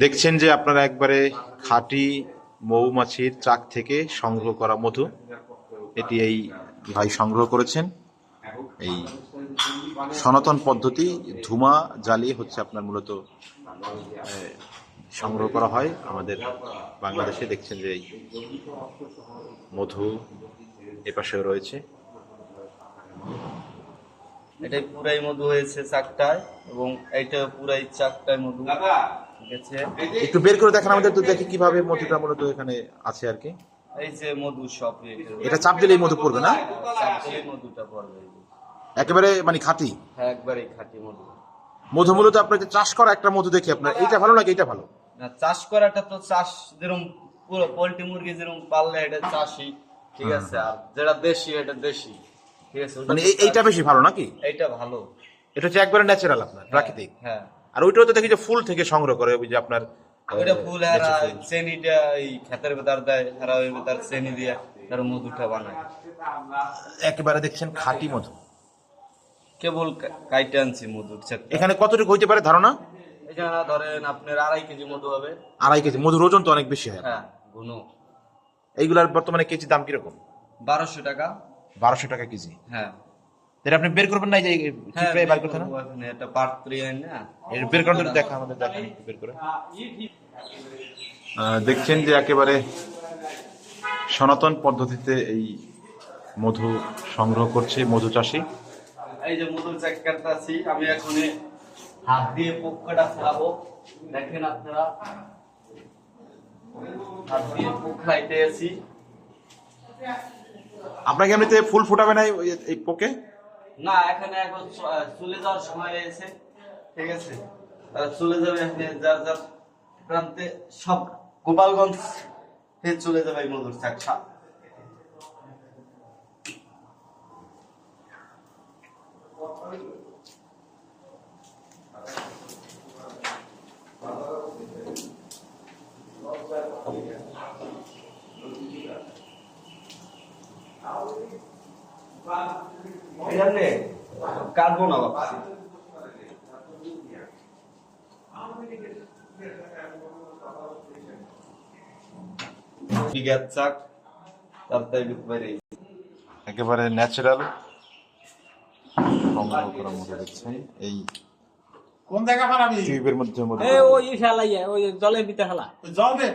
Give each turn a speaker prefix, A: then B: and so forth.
A: দেখছেন যে আপনারা একবারে খাঁটি মৌমাছির চাক থেকে সংগ্রহ করা মধু, এটি এই ভাই সংগ্রহ করেছেন। এই সনাতন পদ্ধতি ধুমা জ্বালিয়ে হচ্ছে আপনার মূলত সংগ্রহ করা হয় আমাদের বাংলাদেশে। দেখছেন যে এই মধু এপাশেও রয়েছে।
B: এটাই পুরাই মধু হয়েছে চাকটায়, এবং এইটা পুরাই চাকটায় মধু গেছে।
A: একটু বের করে দেখেন আমাদের, তো দেখি কিভাবে মধুটা মূলত এখানে আছে আর কি।
B: এই যে মধু সব
A: এটা চাপ দিলেই মধু পড়বে না?
B: চাপ দিলেই মধুটা পড়বে
A: একেবারে মানে খাঁটি।
B: হ্যাঁ, একবারে খাঁটি মধু।
A: মধু মূলত আপনার যে চাষ করা একটা মধু দেখি আপনার, এইটা ভালো লাগে? এটা ভালো
B: না, চাষ করাটা তো চাষ যেরকম পুরো পোল্ট্রি মুরগি যেরকম পাললে এটা চাষি, ঠিক আছে, আর যেটা দেশি এটা দেশি, ঠিক আছে।
A: মানে এইটা বেশি ভালো নাকি?
B: এইটা ভালো,
A: এটা হচ্ছে একবারে ন্যাচারাল আপনার প্রাকৃতিক।
B: হ্যাঁ।
A: আর ওইটাও তো দেখি যে ফুল থেকে সংগ্রহ করে, ওই যে আপনার
B: ওইটা ফুল হারা চেনিটা এই ক্ষেতের ভেতর দেয়, হারা ওই ভেতর চেনি দিয়ে তার মধুটা বানায়।
A: একেবারে দেখছেন খাঁটি মধু,
B: কেবল কাইটে আনছি মধুর।
A: এখানে কতটুকু হইতে পারে ধারণা?
B: এখানে ধরেন আপনার 2.5 কেজি মধু হবে।
A: 2.5 কেজি মধুর ওজন তো অনেক বেশি হয়।
B: হ্যাঁ, ঘন।
A: এইগুলার বর্তমানে কেজি দাম কিরকম?
B: 1200 টাকা।
A: 1200 টাকা কেজি?
B: হ্যাঁ।
A: এটা আপনি বের করবেন না, যে চিপড়ে বার করতে না?
B: এটা পাত্রী আইন না,
A: এর বের করতে দেখা আমাদের দেখেন বের করে। দেখছেন যে একেবারে সনাতন পদ্ধতিতে এই মধু সংগ্রহ করছে মধু চাষী।
B: এই যে মধুর চাক কাটতাছি আমি, এখন হাত দিয়ে পোকাটা ফেলাবো। দেখেন আপনারা, হাত দিয়ে পোক খাইতে আছি।
A: আপনাকে এমনিতে ফুল ফুটাবে না এই পোকে?
B: না, এখানে এখন চলে যাওয়ার সময় হয়েছে, ঠিক আছে। চলে যাবে এখানে যার যার প্রান্তে, সব গোপালগঞ্জ চলে যাবে এই মধুর চাক। কাটবো না ভাবছি।
A: একেবারে ন্যাচারাল সংগ্রহ করা মধু দেখছেন। এই
C: কোন জায়গা পারাবি?
A: টিউবের মধ্যে মধু,
C: ওই ফেলাই, ওই জলের ভিতরে ফেলা, জল দে।